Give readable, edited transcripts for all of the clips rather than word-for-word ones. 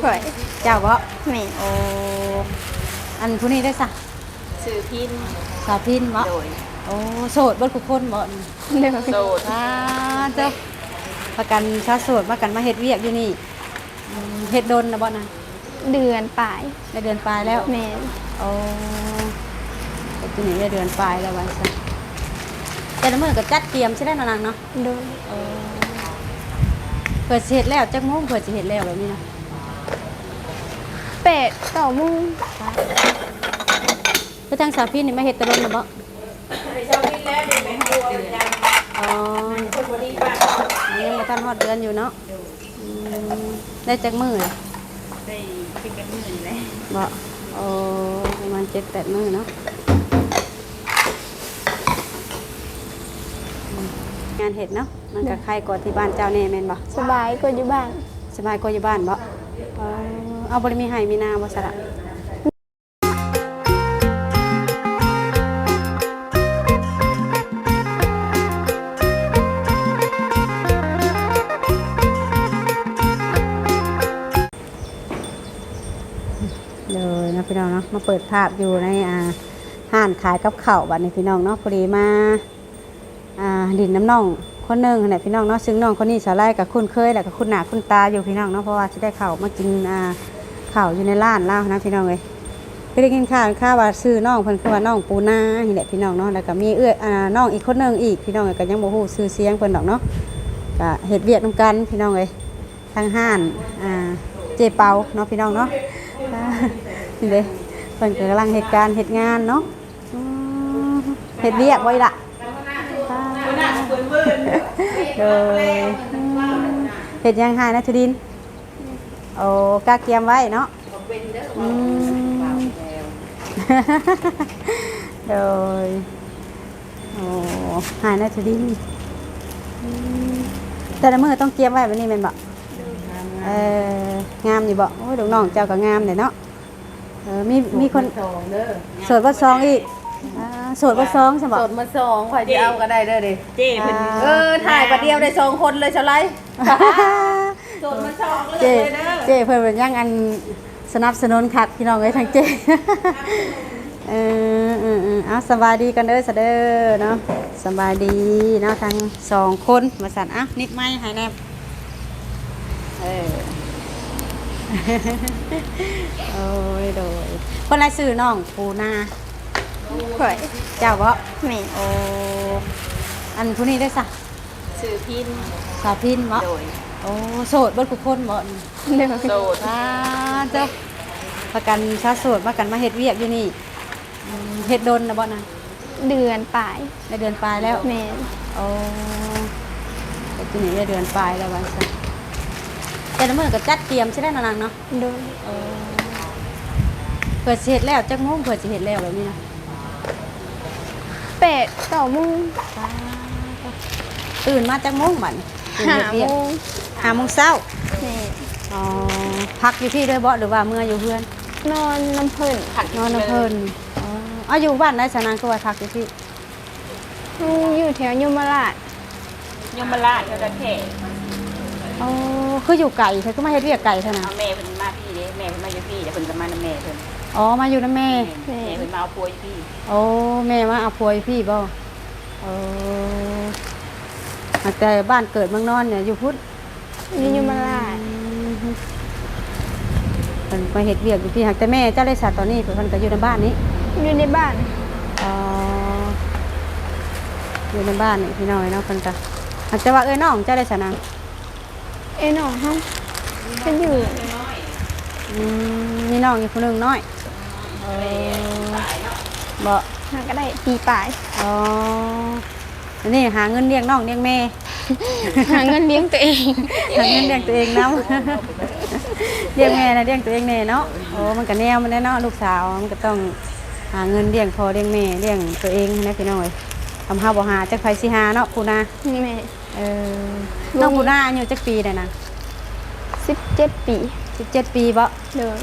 ข่อยเจ้าบ่แม่โอ้อันผู้นี้ได้ซะชื่อพินสาวพินบ่โดยโอ้โสดเบิดทุกคนบ่นี่ เด้อ โสด เจ้าประกันชาติโสดมากันมาเฮ็ดเวียกอยู่นี่เฮ็ดดนนะบ่นะ เดือนปลาย ได้เดือนปลายแล้ว แม่ โอ้เฮ็ดอยู่นี่ได้เดือนปลายแล้วว่าซะแต่ละมื้อก็จัดเตรียมใช่ได้นางเนาะ โดย เปิดสิเฮ็ดแล้วจักโมงเปิดสิเฮ็ดแล้วแบบนี้นะ 8-9 โมง คือทางสาวพินนี่มาเฮ็ดแตะลนน่ะบ่อ๋อยังบ่ทันฮอดเดือนอยู่เนาะได้จักมื้อน่ะ ได้เป็นมื้อนี่แหละ บ่โอ้ประมาณ7-8 มื้อเนาะงานเฮ็ดเนาะมันก็ใครกว่าที่บ้านเจ้าแน่แม่นบ่ สบายกว่าอยู่บ้าน สบายกว่าอยู่บ้านบ่เอาบ่ได้มีไห้มีนาบ่ซะล่ะเลยนะพี่น้องเนาะมาเปิดภาพอยู่ในห้านขายกับข้าวบัดนี้พี่น้องเนาะพอดีมาดินน้ำน่องคนหนึงเนี่ยพี่น้องเนาะซึ่งน้องคนนี้สาวไร่กับคุ้นเคยแหละกับคุ้นหน้าคุ้นตาอยู่พี่น้องเนาะเพราะว่าสิได้ข้าวมากินข้าวอยู่ในร้านลาวนะพี่น้องเอ้ยไปได้กินข้าวว่าซื้อน้องเพิ่นคือว่าน้องปูนานี่แหละพี่น้องเนาะแล้วก็มีน้องอีกคนหนึงอีกพี่น้องเอ้ยก็ยังบ่ฮู้ชื่อเสียงเพิ่นดอกเนาะก็เฮ็ดเวียกนำกันพี่น้องเอ้ยทางห้านเจเปาเนาะพี่น้องเนาะนี่เด้เพิ่นก็กำลังเหตุการณ์เหตุงานเนาะเฮ็ดเวียกไว้ล่ะโดยเฮ็ดยังหายนะทุดินโอ้กาเกียมไว้เนาะโดยโอ้หายนะทุดินแต่ละมื้อต้องเกียมไว้แบบนี้แม่นบ่งามอยู่บ่โอ้ยดอกน้องเจ้าก็งามเนี่ยเนาะมีคนโสดว่าซองอีกโสดว่าซองใช่บ่ โสดมา2ข่อยสิเอาก็ได้เด้อดิเจ้เพิ่น ถ่ายประเดียวได้2คนเลยเฉลย โสดมา2เลย เจ้ เด้อ เจ้เพิ่นเป็นยังอันสนับสนุนคักพี่น้องเอ้ยทางเจ้เอาสบายดีกันเด้อซะเด้อเนาะสบายดีเนาะทั้ง2คนมาสั่นนิดไม้ให้แนบโอ้ยโดยคนไรซื้อน้องปูนา ข่อย เจ้าบ่ แม่ โอ้อันผู้นี้ได้ซะ ชื่อพิน สาวพินบ่ โดย โอ้โสดเบิดทุกคนบ่นี่ เด้อ โสด เจ้าประกันชาติโสดมากันมาเฮ็ดเวียกอยู่นี่เฮ็ดดนนะบ่นะ เดือนปลาย ได้เดือนปลายแล้ว แม่ โอ้เฮ็ดอยู่นี่ได้เดือนปลายแล้วว่าซะแต่ละมื้อก็จัดเตรียมใช่ได้นางเนาะ โดย เปิดสิเฮ็ดแล้วจักโมงเปิดสิเฮ็ดแล้วแบบนี้นะ 8-9 โมง ตื่นมาจักโมงบัดนี้ตื่นเฮ็ดเวียก 5 โมง 5 โมงเช้า แม่ อ๋อพักอยู่ที่ด้วยบ่หรือว่าเมื่ออยู่เพื่อน นอนน้ำเพิ่น นอนน้ำเพิ่นอยู่บ้านได้สนานก็ว่าพักอยู่ที่ อยู่แถวยมราช ยมราชเจ้าแท้ อ๋อคืออยู่ไก่เธอก็มาเฮ็ดเวียกไก่เท่านั้น เอาแม่เพิ่นมาพี่เด้แม่เพิ่นมาอยู่พี่เดี๋ยวเพิ่นก็มานำแม่เพิ่น อ๋อมาอยู่นำแม่ แม่เพิ่นมาเอาผัวอยู่พี่ โอ้แม่มาเอาผัวให้พี่บ่แต่บ้านเกิดเมืองนอนเนี่ยอยู่พุทธ อยู่ยมราช เพิ่นมาเฮ็ดเวียกอยู่พี่หักแต่แม่เจ้าได้สัตว์ตอนนี้เพิ่นก็อยู่ในบ้านนี้ อยู่ในบ้าน อ๋ออยู่ในบ้านนี่พี่น้อยเนาะเพิ่นก็หักแต่ว่าน้องเจ้าได้สัตว์นาง น้องเฮาเพิ่นอยู่ มีน้องอยู่คนหนึงน้อยบ่ หาก็ได้ปีปลาย อ๋ออันนี้หาเงินเลี้ยงน้องเลี้ยงแม่ หาเงินเลี้ยงตัวเอง หาเงินเลี้ยงตัวเองน้ำ เลี้ยงแม่นะเลี้ยงตัวเองแน่เนาะโอ้มันก็แนวมันได้เนาะลูกสาวมันก็ต้องหาเงินเลี้ยงพ่อเลี้ยงแม่เลี้ยงตัวเองนะพี่น้องเอ้ยทำห้าบ่หาจักไผสิหาเนาะปูนา แม่ น้องปูนาอายุจักปีได้นะ 17 ปี 17 ปีบ่ เลย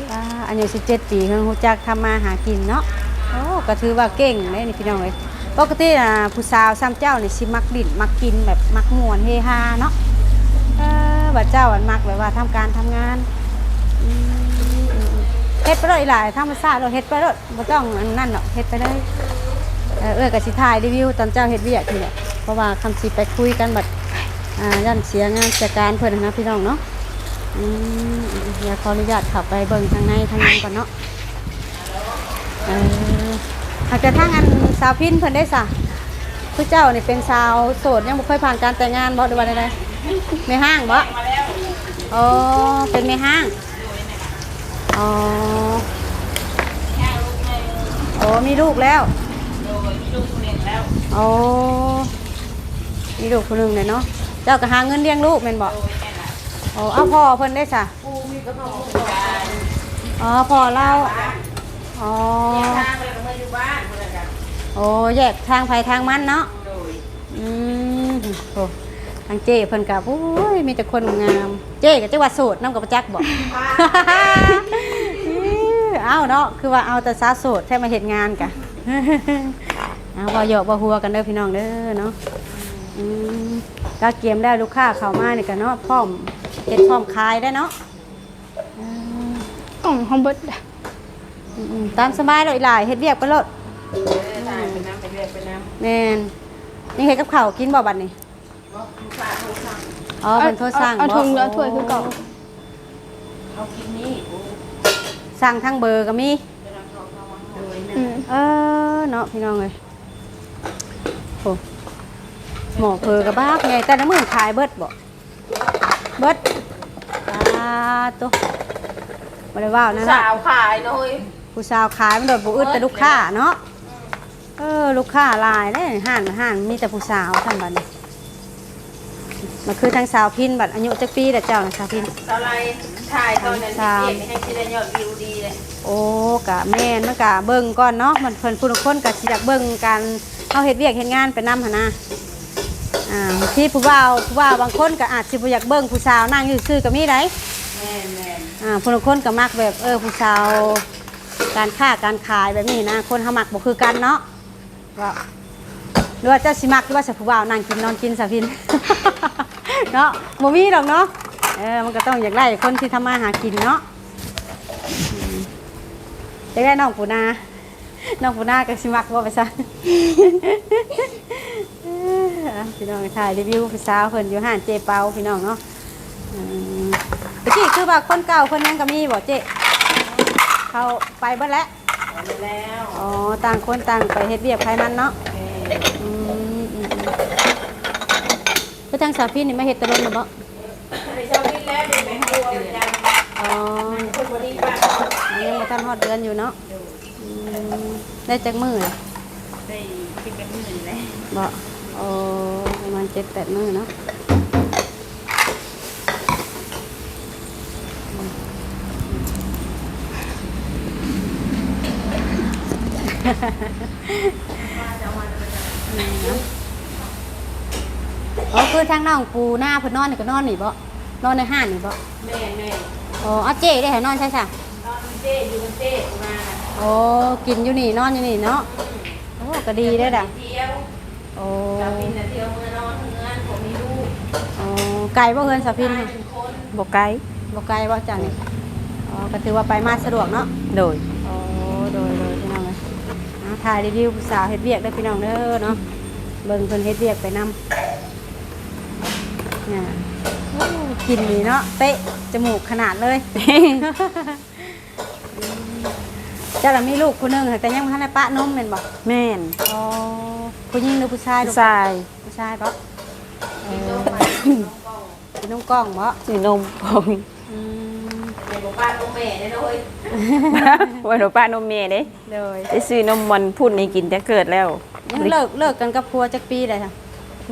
อายุ17 ปีเพิ่นรู้จักทำมาหากินเนาะโอ้ก็ถือว่าเก่งเด้นี่พี่น้องเอ้ยปกติผู้สาวซ้ำเจ้านี่สิมักดิ้นมักกินแบบมักม่วนเฮฮาเนาะบัดเจ้าอันมักแบบว่าทำการทำงาน ไปเลยหลายธรรมชาติเราเฮ็ดไปเลยบ่ต้องอันนั่นหรอกเฮ็ดไปเลยก็สิถ่ายรีวิวตอนเจ้าเฮ็ดเวียกนี่แหละเพราะว่าคำสิไปคุยกันบัดย่านเสียงานจัดการเพิ่นนะพี่น้องเนาะอยากขออนุญาตเข้าไปเบิ่งทางในทางนั้นก่อนเนาะหากแต่ทางอันสาวพินเพิ่นได้ซะผู้เจ้านี่เป็นสาวโสดยังบ่เคยผ่านการแต่งงานบ่หรือว่าใดๆในห้างบ่อ๋อเป็นในห้างอ๋อโอ้มีลูกแล้วมีลูกคนหนึ่งแล้วโอ้มีลูกคนหนึ่งเลยเนาะเจ้าก็หาเงินเลี้ยงลูกแม่นบ่โอ้เอาพ่อเพิ่นได้ซะอ๋อพ่อเราอ๋อโอ้แยกทางไผทางมันเนาะโอ้ทางเจ้เพิ่นก็โอ้ยมีแต่คนงามเจ้ก็จังว่าโสดนำกับประจักษ์บ่ เอาเนาะคือว่าเอาแต่สาวโสดแท้มาเฮ็ดงานกะ เอาบ่เหยาะบ่หัวกันเด้อพี่น้องเด้อเนาะก็เกมได้ลูกค้าเข้ามานี่ก็เนาะพร้อมเฮ็ดพร้อมขายได้เนาะของเบิดตามสบายเลยหลายเฮ็ดเวียกไปโลดไปน้ำไปเรียกไปน้ำแม่นนี่เฮ็ดกับข้าวกินบ่บัดนี้อ๋อเป็นโทษสั่งเอาถุงแล้วถ้วยคือเก่าเอากินนี่สั่งทางเบอร์ก็มีเนาะพี่น้องเอ้ยโอ้หมอเพอกระบ้าไงแต่ละมื้อขายเบิดบ่เบิดตุ๊บ่ได้ว่านั่นน่ะสาวขายน้อยผู้สาวขายมันโดดบ่อึดแต่ลูกค้าเนาะลูกค้าหลายเด้ห้านมีแต่ผู้สาวท่านบัดนี้มันคือทางสาวพินบัดอายุจักปีแต่เจ้านะสาวพินสาวไรถ่ายตอนนั้นเปลี่ยนให้ชิ้นยอดวิวดีเลยโอ้กะแม่นมันกะเบิ่งก่อนเนาะมันเพิ่นผู้คนกะสิอยากเบิ่งการเฮาเฮ็ดเวียกเฮ็ดงานไปนำหั่นนะที่ผู้บ่าวบางคนก็อาจสิบ่อยากเบิ่งผู้สาวนั่งอยู่ซื่อก็มีได้แม่ผู้คนก็มักแบบผู้สาวการค้าการขายแบบนี้นะคนเฮามักบ่คือกันเนาะว่าหรือว่าเจ้าสิมักหรือว่าสิผู้บ่าวนั่งกินนอนกินสาวพิน เนาะบ่มีดอกเนาะมันก็ต้องอยากได้คนที่ทำมาหากินเนาะอยากได้น้องปูนาก็สิมักบ่ไปซะ พี่น้องถ่ายรีวิวพี่สาวเพิ่นอยู่ห้านเจเปาพี่น้องเนาะตะกี้คือว่าคนเก่าคนยังก็มีบ่เจ๊เขาไปเบิดแล้วอ๋อต่างคนต่างไปเฮ็ดเวียกภายมันเนาะคือทางสาวพี่นี่มาเฮ็ดตะลนบ่ไปชอบกินแล้วเดี๋ยวไปให้ดูกันอ๋อคนบ่ดีป่ะยังบ่ทันฮอดเดือนอยู่เนาะได้จักมื้อได้คิดเป็นมื้อนี่แหละบ่โอ้ประมาณ 7-8 มื้อเนาะอ๋อคือทางน้องปูหน้าเพิ่นนอนนี่ก็นอนนี่บ่นอนในห้านนี่บ่แม่อ๋อเอาเจ๊ได้ให้นอนใช่ซะนอนเจ๊อยู่เจ๊มาโอ้กินอยู่นี่นอนอยู่นี่เนาะโอ้ก็ดีได้อด่ะโอ้สาวพินน่ะเที่ยวเมื่อนอนเงินผมมีลูกอ๋อไกลบ่เฮือนสาวพินบ่ไกลบ่จังนี่อ๋อก็ถือว่าไปมาสะดวกเนาะโดยโอ้โดยพี่น้องเอ้ยถ่ายรีวิวผู้สาวเฮ็ดเวียกได้พี่น้องเด้อเนาะเบิ่งเพิ่นเฮ็ดเวียกไปนำเนี่ยกินนี่เนาะเป๊ะจมูกขนาดเลย เจ้าล่ะมีลูกคนนึงแต่ยังบ่ทันได้ปะนมแม่นบ่แม่นอ๋อผู้หญิงหรือผู้ชายผู้ชายบ่กินนมกล้องบ่สินมพองเป็นบ่ป้านมแม่ได้เลยว่าบ่ป้านมแม่เด้ได้ซื้อนมมันพุ่นให้กินแต่เกิดแล้วยังเลิกกันกับผัวจักปีได้ค่ะ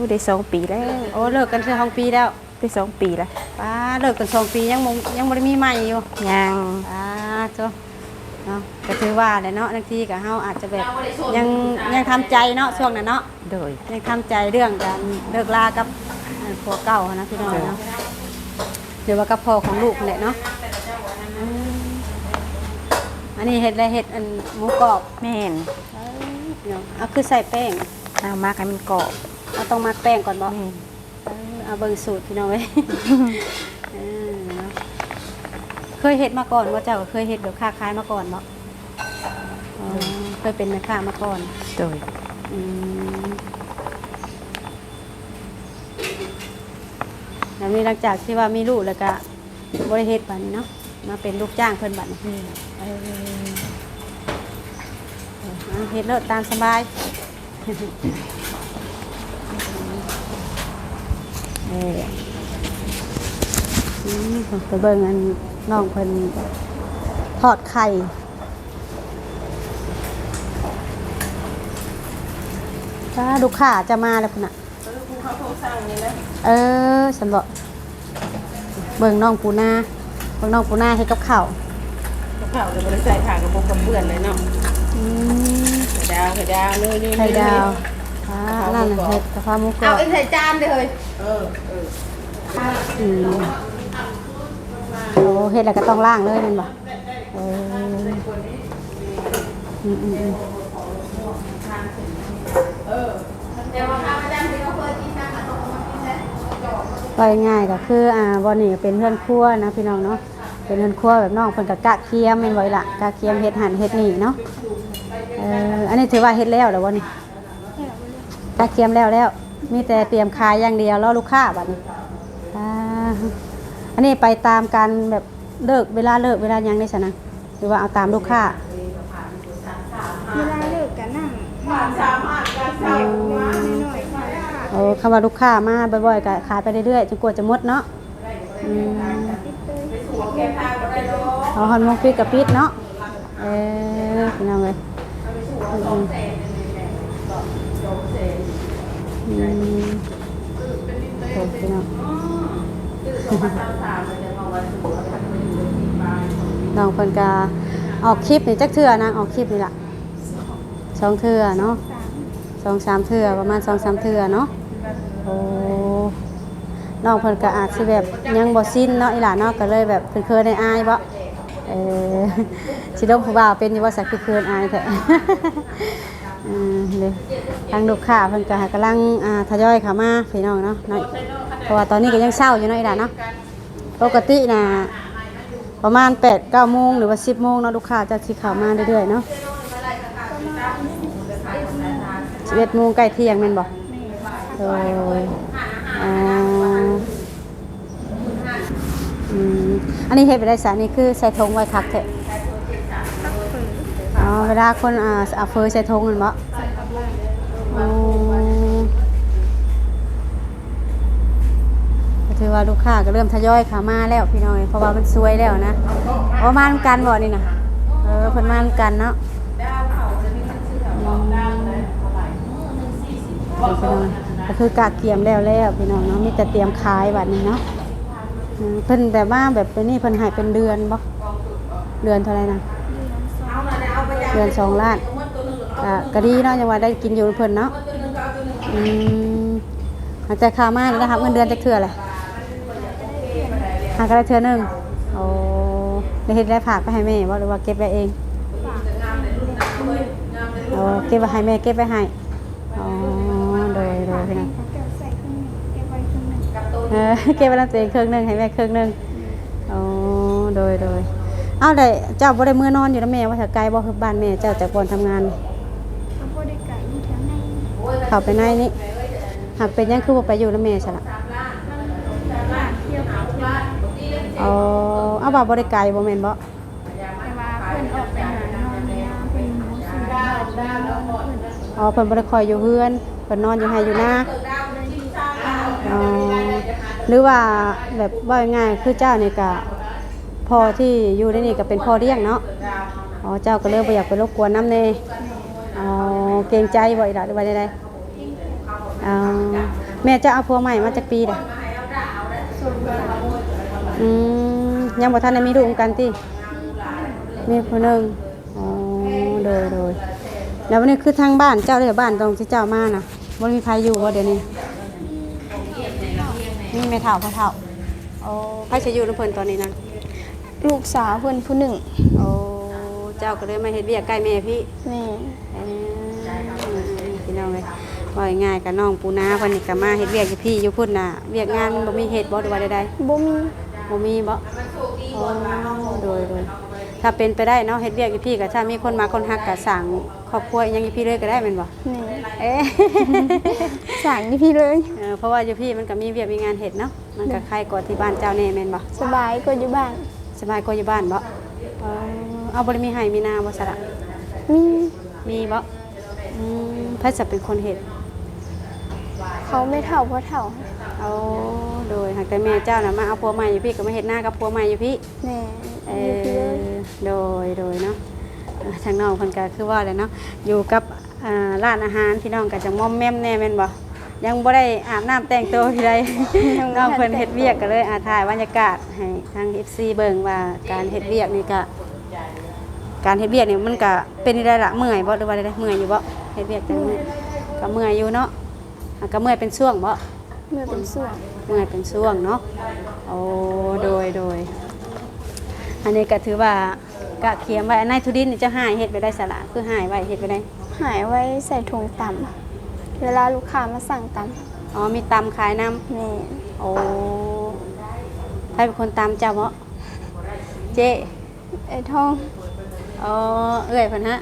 ได้2 ปีแล้วโอ้เลิกกัน2 ปีแล้วได้2 ปีแล้วป้าเลิกกัน2 ปียังบ่ได้มีใหม่อยู่ยังโตเนาะก็ถือว่าแหละเนาะบางทีก็เฮาอาจจะแบบยังทำใจเนาะช่วงนั้นเนาะโดยยังทำใจเรื่องการเลิกลากับผัวเก่านะพี่น้องเนาะเดี๋ยวว่ากับพ่อของลูกแหละเนาะอันนี้เฮ็ดอะไรเฮ็ดอันหมูกรอบแม่นเอาคือใส่แป้งเอามาให้มันกรอบเอาต้องมักแป้งก่อนบ่เอาเบิ่งสูตรพี่น้องเว้ย เคยเฮ็ดมาก่อนว่าเจ้าก็เคยเฮ็ดแบบค้าขายมาก่อนบ่อ๋อเคยเป็นแม่ค้ามาก่อน โดย อืมแล้วนี่หลังจากที่ว่ามีลูกแล้วก็บ่ได้เฮ็ดบัดนี้เนาะมาเป็นลูกจ้างเพิ่นบัดนี้เออเฮ็ดเลิศตามสบายไปเบิ่งอันน้องเพิ่นทอดไข่ถ้าลูกค้าจะมาแล้วพุ่นน่ะฉันบอกเบิ่งน้องปูนาเบิ่งน้องปูนาให้กับข้าว ข้าวจะบ่ได้ใส่ผักกับพวกกับเพื่อนเลยเนาะไข่ดาวเลยนี่ ไข่ดาวนั่นน่ะเห็ดกะเพราหมูกรอบ เอาใส่จานเลยโอ้เห็ดแล้วก็ต้องล้างเลยแมันบ่ก็ง่ายก็คือบ่อนี่เป็นเพื่อนครัวนะพี่น้องเนาะเป็นเพื่อนครัวแบบน้องเพิ่นก็กะเคียมแม่นบ่ล่ะกะเคียมเฮ็ดหั่นเฮ็ดนี่เนาะอันนี้ถือว่าเฮ็ดแล้วบ่นี่กะเคียมแล้วมีแต่เตรียมขายอย่างเดียวรอลูกค้าบัดนี้อันนี้ไปตามการแบบเลิกเวลายังได้ซะนะหรือว่าเอาตามลูกค้าเวลาเลิกกันนั่งหน่อยคำว่าลูกค้ามาบ่อยๆก็ขายไปเรื่อยๆจนกว่าจะหมดเนาะเอาฮอนมงปิดกับปิดเนาะพี่น้องเลยพี่น้องน้องเพิ่นก็ออกคลิปนี่จักเทื่อนะออกคลิปนี่ล่ะ2 เทื่อเนาะ2-3 เทื่อประมาณ2-3 เทื่อเนาะโอ้น้องเพิ่นก็อาจสิแบบยังบ่สิ้นเนาะอีหล่าเนาะก็เลยแบบเพิ่นเคยได้อายบ่สิลงผู้บ่าวเป็นอยู่ว่าสักคือคืนอายแท้เลยทางลูกค้าเพิ่นก็กำลังทยอยเข้ามาพี่น้องเนาะเพราะว่าตอนนี้ก็ยังเช้าอยู่เนาะอีหล่าเนาะปกติน่ะประมาณ 8-9 โมงหรือว่า 10 โมงเนาะลูกค้าจะสิเข้ามาเรื่อยๆเนาะ11 โมงใกล้เที่ยงแม่นบ่อันนี้เฮ็ดไปได้สานี่คือใส่ถุงไว้คักแท้เวลาคนเอาเฟอใส่ถุงนั่นบ่ถือว่าลูกค้าก็เริ่มทยอยเข้ามาแล้วพี่น้องเพราะว่ามันสวยแล้วนะมานำกันบ่นี่น่ะเพิ่นมานำกันเนาะก็คือกะเกียมแล้วพี่น้องเนาะมีแต่เตรียมขายบัดนี้เนาะเพิ่นแบบว่าแบบเป็นนี่เพิ่นให้เป็นเดือนบ่เดือนเท่าไหร่นะเดือน2 ล้านก็ดีเนาะยังว่าได้กินอยู่เพิ่นเนาะหลังจากข้าวมาแล้วนะครับเงินเดือนจักเทื่อแหละหาก็ได้เทื่อนึงโอ้ได้เฮ็ดได้ฝากไปให้แม่บ่หรือว่าเก็บไว้เองเก็บไว้ให้แม่เก็บไว้ให้โดยพี่น้องเก็บไว้แล้วตัวเองครึ่งนึงให้แม่ครึ่งนึงโดยเอาได้เจ้าบ่ได้มื้อนอนอยู่นำแม่ว่าถ้าไกลบ่คือบ้านแม่เจ้าจากก่อนทำงานเข้าไปในนี้หากเป็นยังคือบ่ไปอยู่นำแม่ซะล่ะเอาบ่บ่ได้ไกลบ่แม่นบ่เพิ่นบ่ได้คอยอยู่เฮือนเพิ่นนอนอยู่ไห้อยู่นาหรือว่าแบบว่าง่ายคือเจ้านี่ก็พ่อที่อยู่ในนี่ก็เป็นพ่อเลี้ยงเนาะเจ้าก็เลยบ่อยากไปรบกวนน้ำแน่เกรงใจบ่อีหล่ะหรือว่าใดๆแม่จะเอาผัวใหม่มาจากปีเด้ยังบ่ทันได้มีลูกกันติมีผู้นึงโดยแล้ววันนี้คือทางบ้านเจ้าเด้อบ้านตรงที่เจ้ามาน่ะบ่มีใครอยู่บ่เดี๋ยวนี้มีแม่เฒ่าพ่อเฒ่าใครสิอยู่นำเพิ่นตอนนี้นะลูกสาวเพิ่นผู้หนึ่งเจ้าก็เลยมาเฮ็ดเวียกใกล้แม่พี่นี่พี่น้องเอ้ยว่าง่ายกับน้องปูนาเพิ่นนี่ก็มาเฮ็ดเวียกอยู่พี่อยู่พุ่นน่ะเวียกงานมันบ่มีเฮ็ดบ่หรือว่าใดๆบ่มีบ่ อ๋อโดยถ้าเป็นไปได้เนาะเฮ็ดเวียกอยู่พี่ก็ถ้ามีคนมาคนฮักก็สั่งครอบครัวอิหยังอยู่พี่เลยก็ได้แม่นบ่ นี่ เอ๊ะ สั่งนี่พี่เลย เพราะว่าอยู่พี่มันก็มีเวียกมีงานเฮ็ดเนาะมันก็คล้ายกว่าที่บ้านเจ้าแน่แม่นบ่ สบายกว่าอยู่บ้าน สบายกว่าอยู่บ้านบ่เอาบ่ได้มีไห้มีนาบ่ซะละ มี มีบ่เพิ่นจะเป็นคนเฮ็ด เขาไม่เท่าเพราะเท่า เอาโดยหากแต่แม่เจ้าน่ะมาเอาผัวใหม่อยู่พี่ก็มาเฮ็ดหน้ากับผัวใหม่อยู่พี่ แม่ เอ อยู่พี่เลย โดยเนาะทางน้องเพิ่นก็คือว่าเลยเนาะอยู่กับร้านอาหารพี่น้องก็จะม่อมแม่มแน่แม่นบ่ยังบ่ได้อาบน้ำแต่งตัวพี่ใด น้องเพิ่นเฮ็ดเวียกก็เลยถ่ายบรรยากาศให้ทาง FC เบิ่งว่าการเฮ็ดเวียกนี่ก็การเฮ็ดเวียกนี่มันก็เป็นได้ล่ะเมื่อยบ่หรือว่าได้เมื่อยอยู่บ่เฮ็ดเวียกจังมื้อก็เมื่อยอยู่เนาะก็เมื่อยเป็นช่วงบ่ เมื่อเป็นส่วน เมื่อยเป็นช่วงเนาะโอ้โดยอันนี้ก็ถือว่ากะเขียมไว้อันนายทุดินนี่จะหายเฮ็ดไปได้สละคือหายไว้เฮ็ดไปได้ หายไว้ใส่ถุงต่ำเวลาลูกค้ามาสั่งต่ อ๋อมีตำขายน้ ำแม่ ำโอ้ใครเป็นคนตำเจ้าบ่เจ๊ ไอ้ทอง อ๋อเอ้ยเพิ่นฮะ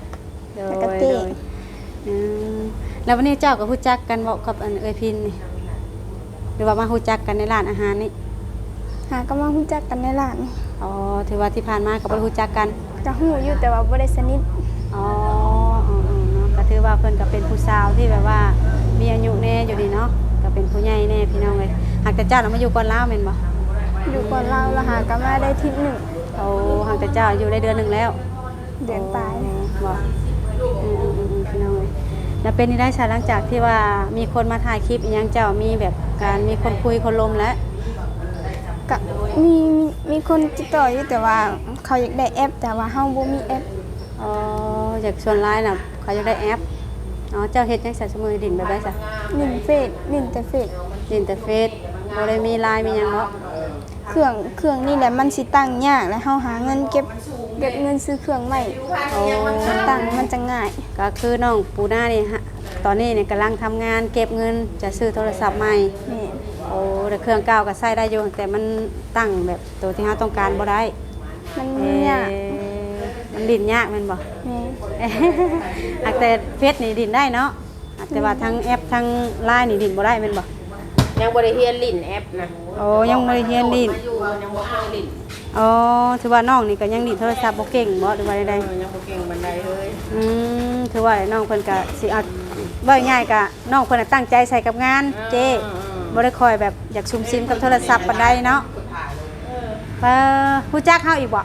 โด แล้วก็ ย เจ๊ อืมแล้ววันนี้เจ้าก็ฮู้จักกันบ่กับอันเอ้ยพินนี่หรือว่ามาฮู้จักกันในร้านอาหารนี่ หาก็มารู้จักกันในร้าน อ๋อถือว่าที่ผ่านมาก็บ่ได้ฮู้จักกัน ก็หูอยู่แต่ว่าบ่ได้สนิท อ๋อเนาะก็ถือว่าเพิ่นก็เป็นผู้สาวที่แบบว่ามีอายุแน่อยู่นี่เนาะก็เป็นผู้ใหญ่แน่พี่น้องเลยหากแต่เจ้าน่ะมาอยู่ก่อนลาวแม่นบ่ อยู่ก่อนเราแล้วหาก็มาได้ทิศหนึ่ง โอ้หากแต่เจ้าอยู่ได้เดือนหนึงแล้ว เดือนปลาย บ่พี่น้องเลยแล้วเป็นนี่ได้ชาหลังจากที่ว่ามีคนมาถ่ายคลิปอีหยังเจ้ามีแบบการมีคนคุยคนลมแล้ว ก็มีคนติดต่ออยู่แต่ว่าเขาอยากได้แอป แต่ว่าเฮาบ่มีแอป อ๋ออยากชวนไลน์น่ะเขาอยากได้แอปอ๋อเจ้าเฮ็ดจังซั่นซุมื้อดินแบบใดซะ หนึ่งเฟซหนึ่งแต่เฟซ ดินแต่เฟซบ่ได้มีไลน์มีหยังเนาะ เครื่องนี่แหละมันสิตั้งยากแล้วเฮาหาเงินเก็บเงินซื้อเครื่องใหม่ โอ้ ตั้งมันจะง่าย ก็คือน้องปูหน้านี่ฮะตอนนี้เนี่ยกำลังทำงานเก็บเงินจะซื้อโทรศัพท์ใหม่ นี่ โอ้แต่เครื่องเก่าก็ใช้ได้อยู่แต่มันตั้งแบบตัวที่เราต้องการบ่ได้ มัน เอ่อย าก มันดินยากแมันบ่ นี่ อักแต่เฟซนี่ดินได้เนาะอักแต่ว่าทั้งแอปทั้งไลน์นี่ดินบ่ได้แม่นบ่ ยังบ่ได้เฮียนลิ้นแอปนะ โอ้ยังบ่ได้เรียนดิน มาอยู่ยังบ่เคยลิ้น อ๋อถือว่าน้องนี่ก็ยังดินโทรศัพท์บ่เก่งบ่หรือว่าใด ยังบ่เก่งบันไดเลย ถือว่าน้องเพิ่นก็สิเอาว่าง่ายๆก็น้องเพิ่นน่ะตั้งใจใส่กับงานเจ้บ่ได้คอยแบบอยากซุ่มซิมกับโทรศัพท์ปานใดเนาะผู้จักเฮาอีกบ่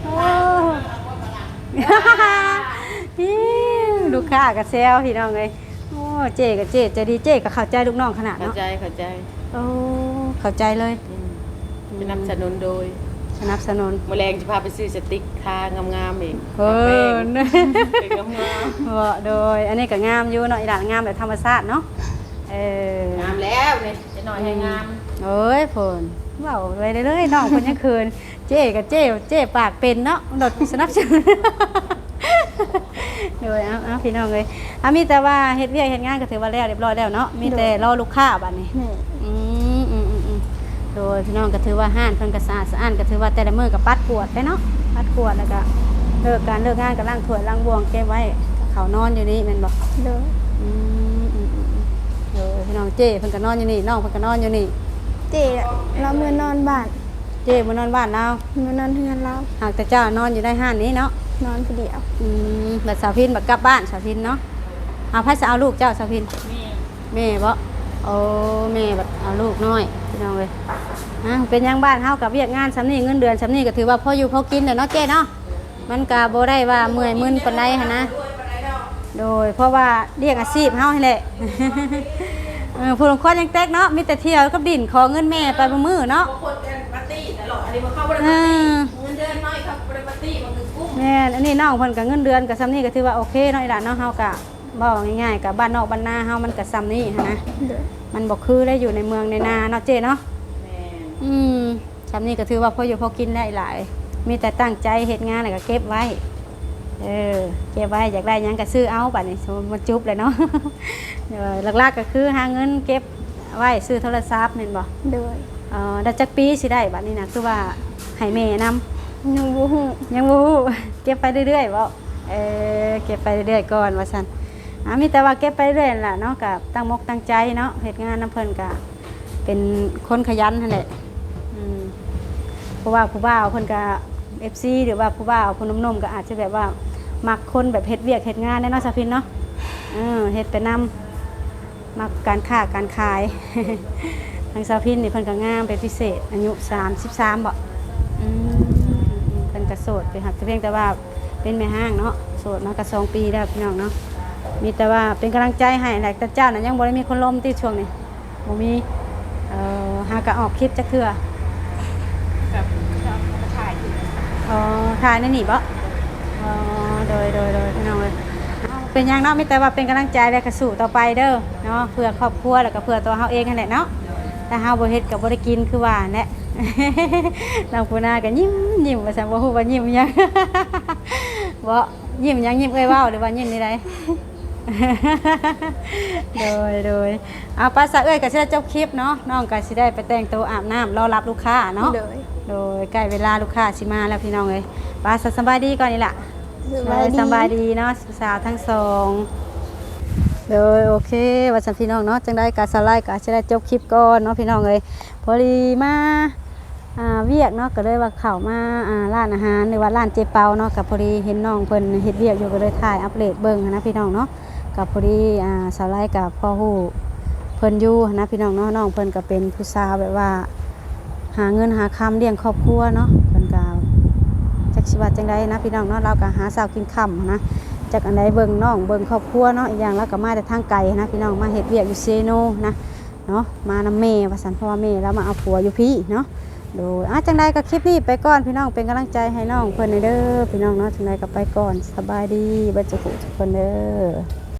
โอ้ลูกค้าก็แซวพี่น้องเอ้ยโอ้เจ้ก็เจ้ใจดีเจ้ก็เข้าใจลูกน้องขนาด เข้า เนาะ ใจ โอ้เข้าใจเลย สนับสนุนโดย สนับสนุน แมลงจะพาไปซื้อสติ๊กทางามๆอีก น เป็นงาม บ่โดยอันนี้ก็งามอยู่เนาะอีหลานงามแบบธรรมชาติเนาะงามแล้วนี่จะหน่อยให้งาม เอ้ยเพิ่นเว้าไว้เลยน้องเพิ่นยังคืนเจ๊กับเจ๊ปากเป็นเนาะดดสนับสนุนโดยเอาพี่น้องเอ้ยมีแต่ว่าเฮ็ดเวียกเฮ็ดงานก็ถือว่าแล้วเรียบร้อยแล้วเนาะมีแต่รอลูกค้าบัดนี้ นี่ โดยพี่น้องก็ถือว่าห้านเพิ่นก็สะอาดสะอ้านก็ถือว่าแต่ละมื้อก็ปัดกวาดไปเนาะปัดกวาดแล้วก็เลิกงานก็ล้างถ้วยล้างบวงเก็บไว้เขานอนอยู่นี่แม่นบ่ เด้อ โดยพี่น้องเจ้เพิ่นก็นอนอยู่นี่น้องเพิ่นก็นอนอยู่นี่ เจ๊เราเมื่อนอนบ้าน เจ้บ่นอนบ้านเรา เมื่อนอนเฮือนเรา หากแต่เจ้านอนอยู่ในห้านนี้เนาะ นอนผู้เดียว บัดสาวพินบัดกลับบ้านสาวพินเนาะเอาไผสิเอาลูกเจ้าสาวพินแม่บ่โอ้แม่บัดเอาลูกน้อยพี่น้องเอ้ยเป็นยังบ้านเฮากับเวียกงานสำนี้เงินเดือนสำนี้ก็ถือว่าพออยู่พอกินแหละเนาะเจ้เนาะมันก็บ่ได้ว่าเมื่อยมึนปานใดหันนะโดยเพราะว่าเรียกอาชีพเฮาให้แหละ ผู้ลงคนยังเต็กเนาะมีแต่เที่ยวกับดินขอเงินแม่ไปบ่มื้อเนาะ คนกันปาร์ตี้ตลอดอันนี้มันเข้าบ่ได้ปาร์ตี้เงินเดือนน้อยครับบ่ได้ปาร์ตี้มันคือกุ้ง แม่นอันนี้น้องเพิ่นก็เงินเดือนก็ซ้ำนี้ก็ถือว่าโอเคเนาะอีหลานเนาะเฮาก็เว้าง่ายๆก็บ้านนอกบ้านนาเฮามันก็ซ้ำนี้หันนะ เด้อ มันบ่คือได้อยู่ในเมืองในนาเนาะเจ้เนาะ แม่ ซ้ำนี้ก็ถือว่าพออยู่พอกินได้หลายมีแต่ตั้งใจเฮ็ดงานแล้วก็เก็บไว้เก็บไว้อยากได้หยังก็ซื้อเอาบัดนี้สมมุติมันจุบเลยเนาะ หลักๆก็คือหาเงินเก็บไว้ซื้อโทรศัพท์แม่นบ่ เด้อ ได้จักปีสิได้บัดนี้นะคือว่าใ ให้แม่นำ ยังบ่ฮู้ ยังบ่ฮู้เก็บไปเรื่อยๆบ่เก็บไปเรื่อยๆก่อนว่าซั่นมีแต่ว่าเก็บไปเรื่อยนั่นล่ะเนาะก็ตั้งมกตั้งใจเนาะเฮ็ดงานนำเพิ่นก็เป็นคนขยันนั่นแหละเพราะว่าผู้บ่าวเพิ่นก็ FC หรือว่าผู้บ่าวผู้หนุ่มๆก็อาจจะแบบว่ามักคนแบบเฮ็ดเวียกเฮ็ดงานแน่เนาะสะพินเนาะเฮ็ดไปนำมักการค้าการขาย ทางสะพินนี่เพิ่นก็งามเป็นพิเศษอายุ33บ่เพิ่นก็โสดไปหักแต่เพียงแต่ว่าเป็นแม่ห้างเนาะโสดมาก็2 ปีแล้วพี่น้องเนาะมีแต่ว่าเป็นกำลังใจให้แหละแต่เจ้าน่ะยังบ่ได้มีคนล้มที่ช่วงนี้บ่มีหากะออกคลิปจักเทื่อ กับถ่ายอยู่ ถ่ายในนี่บ่โดยพี่น้องเลยเป็นอย่างเนาะมีแต่ว่าเป็นกำลังใจและกระสู้ต่อไปเด้อเนาะเพื่อครอบครัวแล้วก็เพื่อตัวเฮาเองนั่นแหละเนาะถ้าเฮาบ่เฮ็ดก็บ่ได้กินคือว่าแหละ น้องปูนาก็ยิ้มว่าซั่นบ่ฮู้ว่ายิ้มหยัง บ่ยิ้มหยังยิ้มเอ้ยเว้าหรือว่ายิ้มนี่ได โดยเอาป้าสะเอ้ยก็สิได้จบคลิปเนาะน้องก็สิได้ไปแต่งตัวอาบน้ำรอรับลูกค้าเนาะ โดย โดยใกล้เวลาลูกค้าสิมาแล้วพี่น้องเอ้ยป้าสบายดีก่อนนี่ล่ะ สบายดีเนาะสาวทั้งสองโดยโอเคว่าสันพี่น้องเนาะจังได้การสไลด์ก็จะได้จบคลิปก่อนเนาะพี่น้องเอ้ยพอดีมาเวียกเนาะก็เลยว่าเข้ามาร้านอาหารหรือว่าร้านเจเปาเนาะกับพอดีเห็นน้องเพิ่นเฮ็ดเวียกอยู่ก็เลยถ่ายอัปเดตเบิ่งนะพี่น้องเนาะกับพอดีสไลด์กับพ่อฮู้เพิ่นอยู่นะพี่น้องเนาะน้องเพิ่นก็เป็นผู้สาวแบบว่าหาเงินหาคำเลี้ยงครอบครัวเนาะเพิ่นก็จักสิว่าจังไดนะพี่น้องเนาะเราก็หาเช้ากินค่ำนะจากอันใดเบิ่งน้องเบิ่งครอบครัวเนาะอีกอย่างแล้วก็มาแต่ทางไกลนะพี่น้องมาเฮ็ดเวียกอยู่เซโนนะเนาะมานำแม่ว่าซั่นเพราะว่าแม่แล้วมาเอาผัวอยู่พี่เนาะโดยจังใดก็คลิปนี้ไปก่อนพี่น้องเป็นกำลังใจให้น้องเพิ่นเด้อพี่น้องเนาะจังใดก็ไปก่อนสบายดีเบ่จุกทุกคนเด้อ